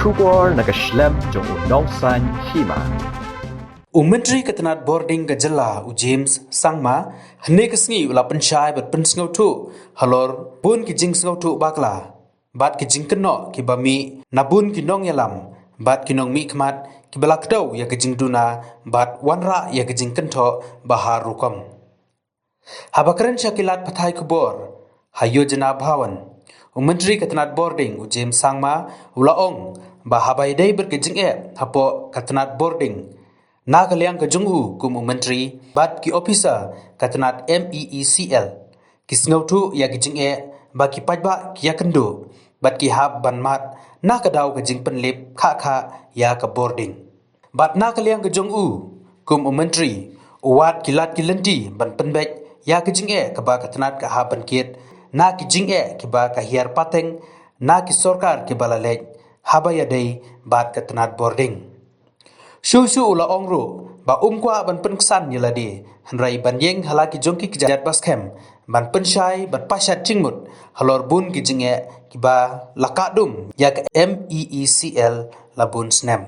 Shubor Nagashlam Jong Nongsan Hima. Myntri ke Tnad Bording ke Jela James Sangma hne ke sngi ula Pynshai bat Pynshai Halor bun ki Jingkynthoh bakla bat ki Jingkynthoh ki bami nabun ki nong yalam bat ki nong mi khmat ki balakdau ya ke Jingduna bat wanra ya ke Jingkynthoh bahar rukam habakran shakilat pathai kubor hayojana bhawan Myntri ke Tnad Bording James Sangma ulaong bahabai dai ber ke Jingke hapo ke Tnad Bording na kaliang ke junghu kum Myntri bat ki officer ke Tnad MEECL ki snautu ya ki Jingke ba ki pajba ki yakendo bat ki hab banmat na ka daw ke Jing penlip kha ya ke Bording bat na kaliang ke junghu kum Myntri wat ki lat ki lenti ban penbek ya ke Jingke ka ba ke Tnad ka ha ban kit na ki Jingke ki ba ka hiar pateng na ki sorkar ki balalej habaya dei bat ke Tnad Bording Shu ula ongru ba kwa ban penksan yeladi hanrai ban yeng halaki jongki kijat baskem ban Pynshai ban pashat jingmut halor bun ki Jingke ki ba lakadum yak MEECL labun snem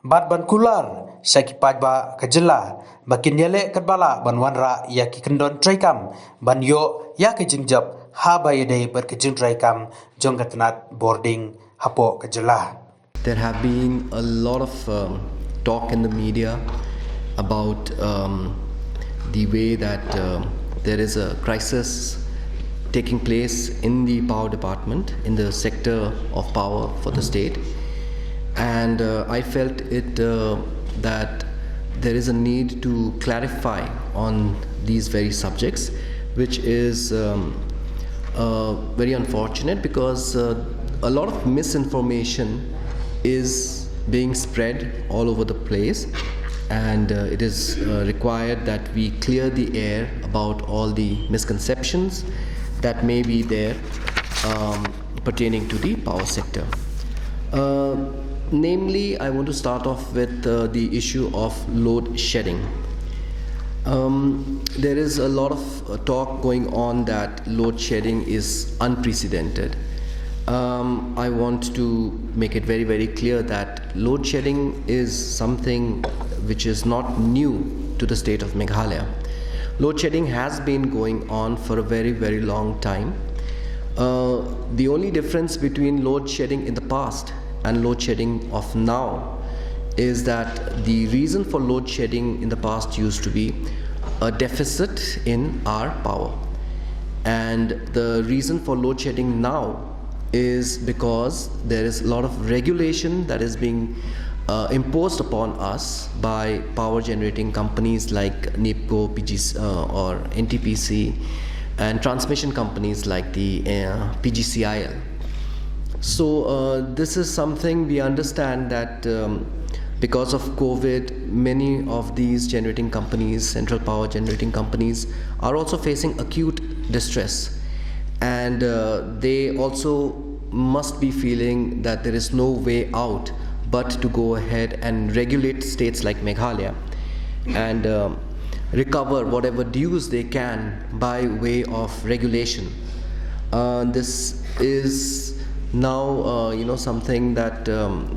bat ban kular syaki pajba kajela bakin yele kerbala ban wanra yak ki kendon traikam ban yo yak ki jingjap ha bayade ber ki jing traikam jong ke Tnad Bording hapo kajela. There have been a lot of talk in the media about the way that there is a crisis taking place in the power department, in the sector of power for the state, and I felt it that there is a need to clarify on these very subjects, which is very unfortunate because a lot of misinformation is being spread all over the place, and it is required that we clear the air about all the misconceptions that may be there pertaining to the power sector. Namely, I want to start off with the issue of load shedding. There is a lot of talk going on that load shedding is unprecedented. I want to make it very, very clear that load shedding is something which is not new to the state of Meghalaya. Load shedding has been going on for a very, very long time. The only difference between load shedding in the past and load shedding of now is that the reason for load shedding in the past used to be a deficit in our power, and the reason for load shedding now is because there is a lot of regulation that is being imposed upon us by power generating companies like NEEPCO, PGC, or NTPC, and transmission companies like the PGCIL. So this is something we understand that because of COVID, many of these generating companies, central power generating companies, are also facing acute distress. And they also must be feeling that there is no way out but to go ahead and regulate states like Meghalaya and recover whatever dues they can by way of regulation. This is now something that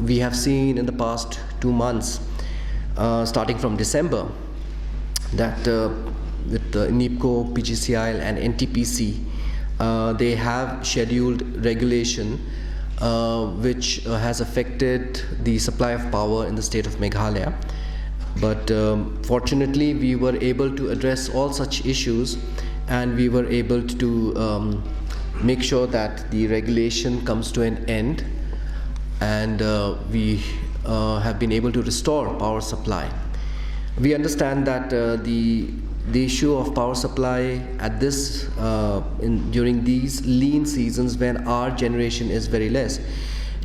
we have seen in the past 2 months, starting from December, that with NEEPCO, PGCIL and NTPC, they have scheduled regulation which has affected the supply of power in the state of Meghalaya. But fortunately, we were able to address all such issues, and we were able to make sure that the regulation comes to an end, and we have been able to restore power supply. We understand that the issue of power supply at this during these lean seasons when our generation is very less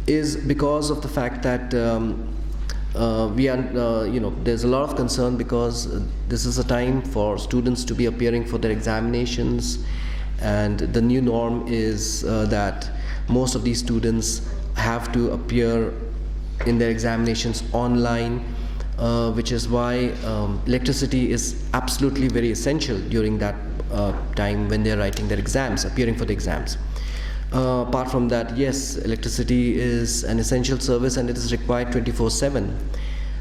is because of the fact that we are there's a lot of concern because this is a time for students to be appearing for their examinations, and the new norm is that most of these students have to appear in their examinations online, which is why electricity is absolutely very essential during that time when they're writing their exams, appearing for the exams. Apart from that, yes, electricity is an essential service and it is required 24/7.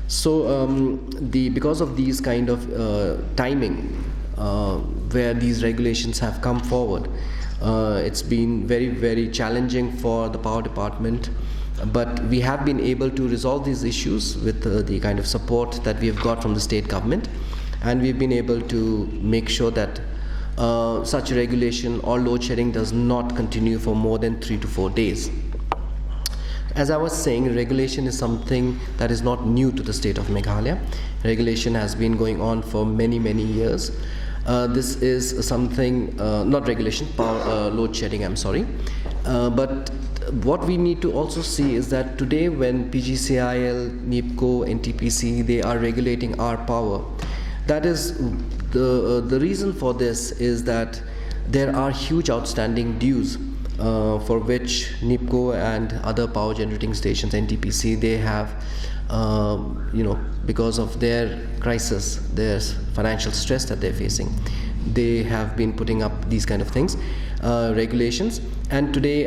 So because of these kind of timing where these regulations have come forward, it's been very, very challenging for the power department, but we have been able to resolve these issues with the kind of support that we have got from the state government, and we've been able to make sure that such regulation or load shedding does not continue for more than 3 to 4 days. As I was saying, regulation is something that is not new to the state of Meghalaya. Regulation has been going on for many, many years. This is something, not regulation, load shedding, I'm sorry. But what we need to also see is that today when PGCIL, NEEPCO, NTPC, they are regulating our power, that is the reason for this is that there are huge outstanding dues for which NEEPCO and other power generating stations, NTPC, they have, because of their crisis, their financial stress that they're facing, they have been putting up these kind of things, regulations. And today,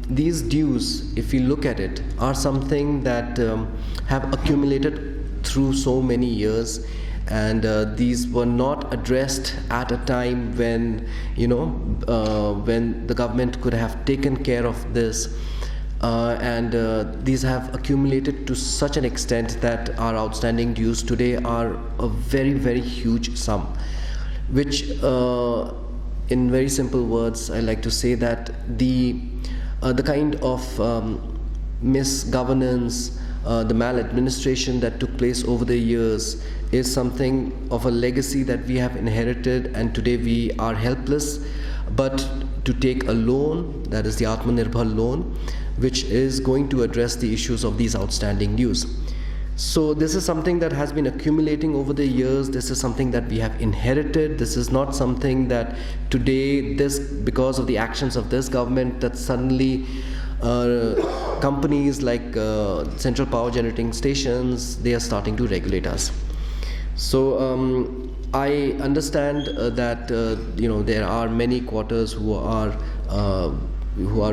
these dues, if you look at it, are something that have accumulated through so many years. And these were not addressed at a time when when the government could have taken care of this, and these have accumulated to such an extent that our outstanding dues today are a very, very huge sum, which in very simple words I like to say that the kind of misgovernance, the maladministration that took place over the years is something of a legacy that we have inherited, and today we are helpless but to take a loan, that is the Atmanirbhar loan, which is going to address the issues of these outstanding dues. So this is something that has been accumulating over the years. This is something that we have inherited. This is not something that today, because of the actions of this government, that suddenly companies like central power generating stations, they are starting to regulate us. So I understand that there are many quarters who are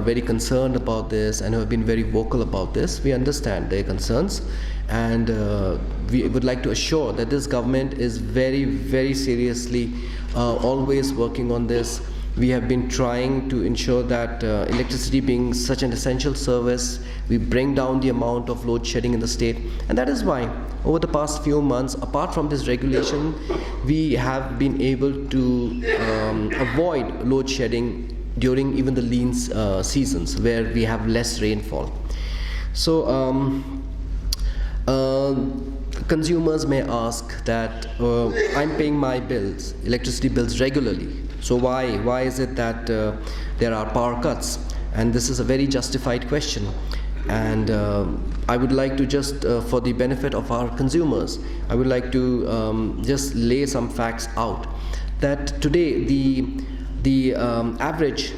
very concerned about this and who have been very vocal about this. We understand their concerns, and we would like to assure that this government is very, very seriously always working on this. We have been trying to ensure that electricity being such an essential service, we bring down the amount of load shedding in the state, and that is why over the past few months, apart from this regulation, we have been able to avoid load shedding during even the lean seasons where we have less rainfall. So consumers may ask that I'm paying my bills, electricity bills regularly. So why is it that there are power cuts? And this is a very justified question. And I would like to just, for the benefit of our consumers, I would like to just lay some facts out. That today the average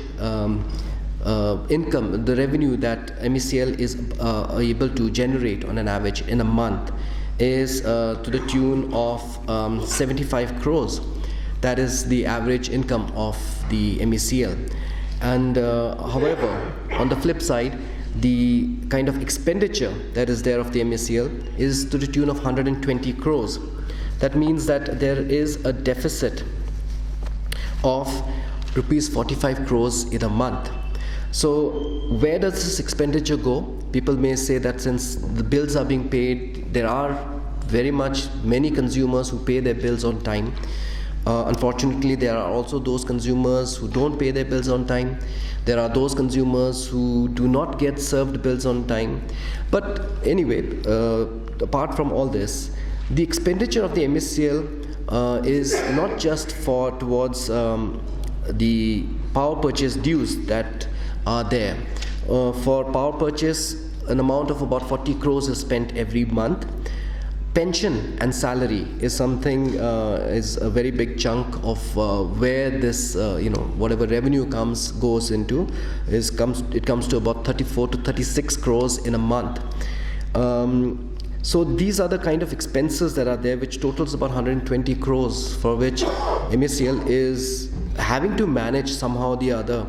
income, the revenue that MECL is able to generate on an average in a month is to the tune of 75 crores. That is the average income of the MECL. And however, on the flip side, the kind of expenditure that is there of the MECL is to the tune of 120 crores. That means that there is a deficit of rupees 45 crores in a month. So where does this expenditure go? People may say that since the bills are being paid, there are many consumers who pay their bills on time. Unfortunately, there are also those consumers who don't pay their bills on time. There are those consumers who do not get served bills on time. But anyway, apart from all this, the expenditure of the MECL is not just towards the power purchase dues that are there. For power purchase, an amount of about 40 crores is spent every month. Pension and salary is something, is a very big chunk of where this, whatever revenue goes into, it comes to about 34 to 36 crores in a month. So these are the kind of expenses that are there, which totals about 120 crores, for which MECL is having to manage somehow or the other.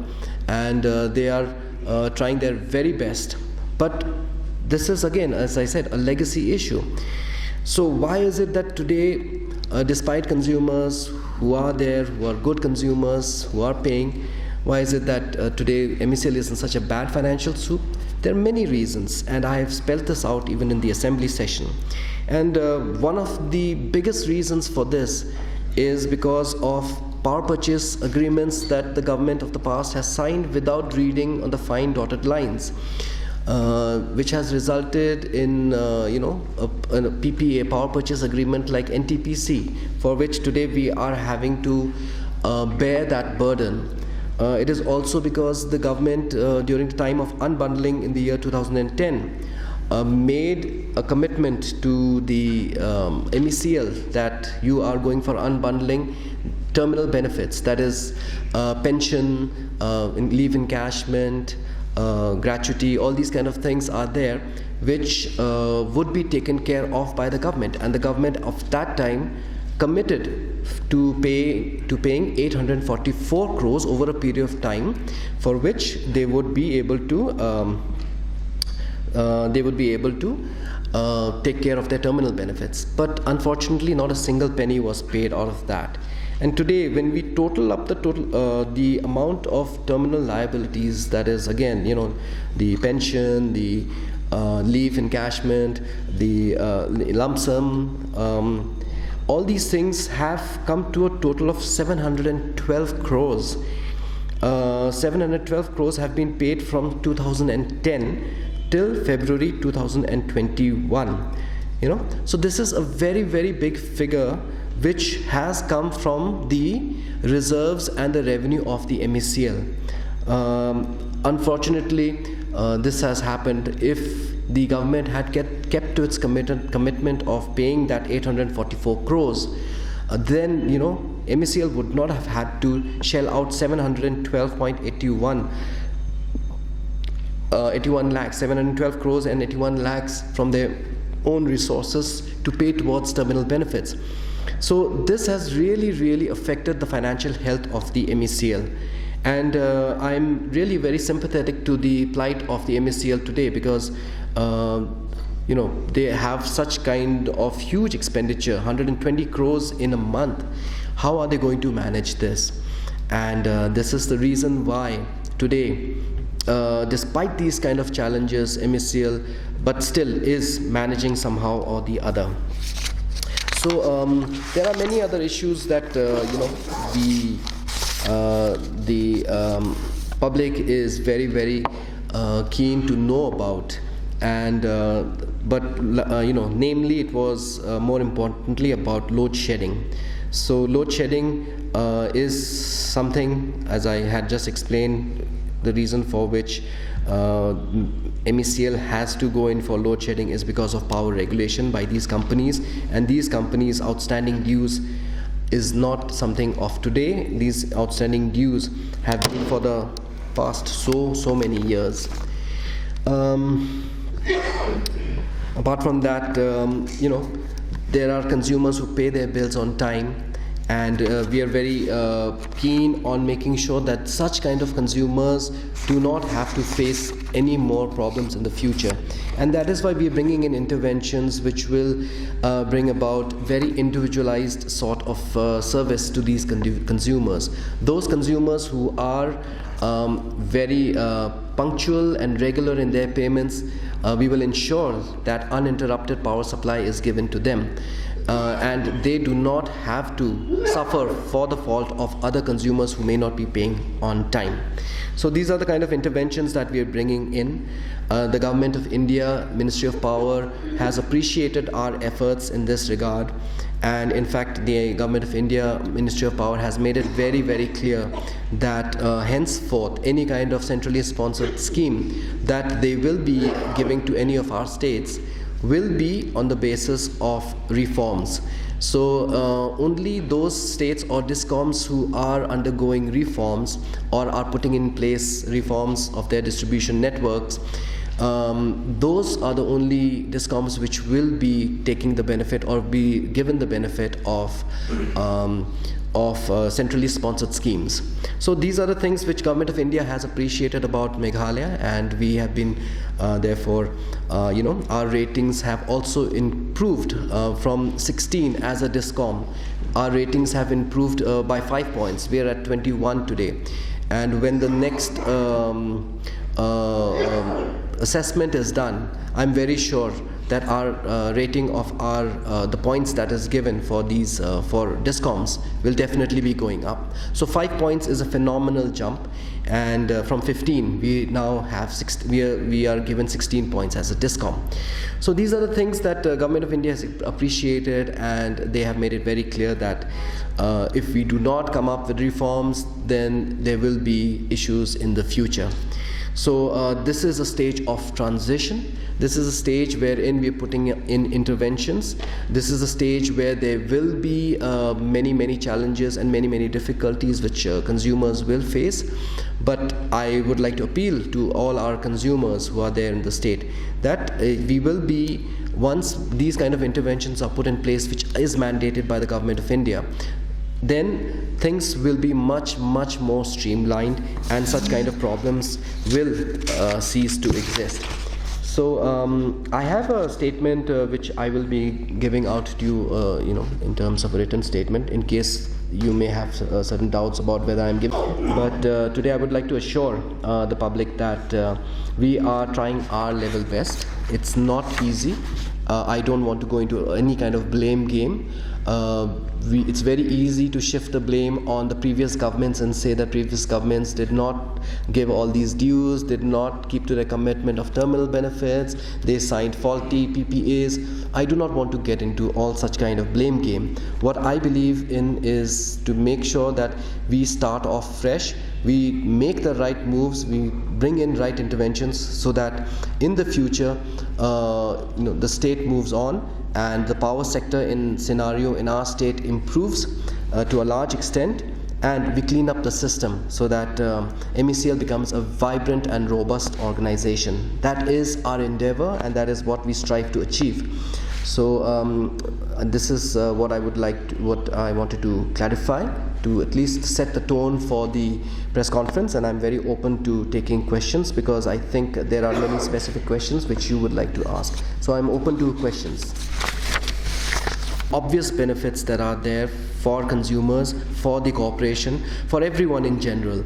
and they are trying their very best. But this is, again, as I said, a legacy issue. So why is it that today, despite consumers who are there, who are good consumers, who are paying, why is it that today MECL is in such a bad financial soup? There are many reasons, and I have spelled this out even in the assembly session. And one of the biggest reasons for this is because of power purchase agreements that the government of the past has signed without reading on the fine dotted lines, which has resulted in a PPA, power purchase agreement like NTPC, for which today we are having to bear that burden. It is also because the government during the time of unbundling in the year 2010 made a commitment to the MECL that you are going for unbundling terminal benefits, that is pension, leave encashment, gratuity, all these kind of things are there, which would be taken care of by the government, and the government of that time committed to paying 844 crores over a period of time, for which they would be able to take care of their terminal benefits. But unfortunately, not a single penny was paid out of that. And today, when we total up the amount of terminal liabilities, that is, again, the pension, the leave encashment, the lump sum, all these things have come to a total of 712 crores. 712 crores have been paid from 2010 till February 2021. So this is a very, very big figure which has come from the reserves and the revenue of the MECL. Unfortunately, this has happened. If the government had kept to its commitment of paying that 844 crores, then MECL would not have had to shell out 712.81 lakhs, 712 crores and 81 lakhs from their own resources to pay towards terminal benefits. So this has really, really affected the financial health of the MECL. And I'm really very sympathetic to the plight of the MECL today, because they have such kind of huge expenditure, 120 crores in a month. How are they going to manage this? And this is the reason why today, despite these kind of challenges, MECL but still is managing somehow or the other. So there are many other issues that the public is very, very keen to know about, and namely it was more importantly about load shedding. So load shedding is something, as I had just explained, the reason for which MECL has to go in for load shedding is because of power regulation by these companies, and these companies' outstanding dues is not something of today. These outstanding dues have been for the past so many years. Apart from that, there are consumers who pay their bills on time, and we are very keen on making sure that such kind of consumers do not have to face any more problems in the future. And that is why we are bringing in interventions which will bring about very individualized sort of service to these consumers. Those consumers who are very punctual and regular in their payments, we will ensure that uninterrupted power supply is given to them. And they do not have to suffer for the fault of other consumers who may not be paying on time. So these are the kind of interventions that we are bringing in. The Government of India, Ministry of Power, has appreciated our efforts in this regard, and in fact the Government of India, Ministry of Power, has made it very, very clear that henceforth any kind of centrally sponsored scheme that they will be giving to any of our states will be on the basis of reforms. So only those states or discoms who are undergoing reforms or are putting in place reforms of their distribution networks those are the only discoms which will be taking the benefit or be given the benefit of centrally sponsored schemes. So these are the things which Government of India has appreciated about Meghalaya, and we have been therefore our ratings have also improved from 16 as a discom. Our ratings have improved by 5 points. We are at 21 today, and when the next assessment is done, I'm very sure that our rating of the points that is given for these for discoms will definitely be going up. So 5 points is a phenomenal jump, and from 15 we now have we are given 16 points as a discom. So these are the things that Government of India has appreciated, and they have made it very clear that if we do not come up with reforms, then there will be issues in the future. So this is a stage of transition. This is a stage wherein we are putting in interventions. This is a stage where there will be many challenges and many difficulties which consumers will face. But I would like to appeal to all our consumers who are there in the state that we will be, once these kind of interventions are put in place, which is mandated by the Government of India, then things will be much more streamlined, and such kind of problems will cease to exist. So I have a statement which I will be giving out to you, in terms of a written statement, in case you may have certain doubts about whether I'm giving. But today I would like to assure the public that we are trying our level best. It's not easy. I don't want to go into any kind of blame game. It's very easy to shift the blame on the previous governments and say that previous governments did not give all these dues, did not keep to their commitment of terminal benefits, they signed faulty PPAs. I do not want to get into all such kind of blame game. What I believe in is to make sure that we start off fresh, we make the right moves, we bring in right interventions, so that in the future the state moves on and the power sector scenario in our state improves to a large extent, and we clean up the system so that MECL becomes a vibrant and robust organization. That is our endeavor, and that is what we strive to achieve. So this is what I wanted to clarify, to at least set the tone for the press conference, and I'm very open to taking questions, because I think there are many specific questions which you would like to ask. So I'm open to questions. Obvious benefits that are there for consumers, for the corporation, for everyone in general,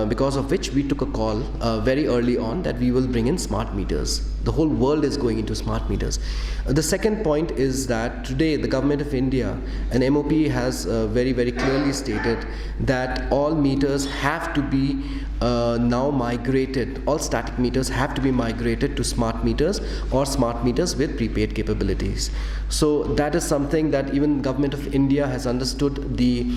because of which we took a call very early on that we will bring in smart meters. The whole world is going into smart meters. The second point is that today the Government of India and MOP has very clearly stated that all meters have to be now migrated, all static meters have to be migrated to smart meters or smart meters with prepaid capabilities. So that is something that even Government of India has understood the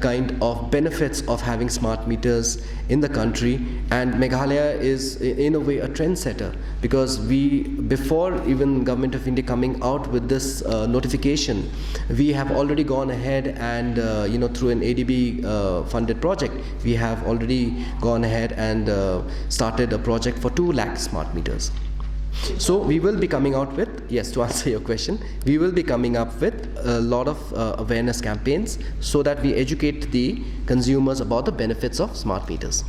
kind of benefits of having smart meters in the country, and Meghalaya is in a way a trendsetter, because before even Government of India coming out with this notification, we have already gone ahead and through an ADB funded project, we have already gone ahead and started a project for 2 lakh smart meters. So we will be coming out with, yes, to answer your question, we will be coming up with a lot of awareness campaigns so that we educate the consumers about the benefits of smart meters.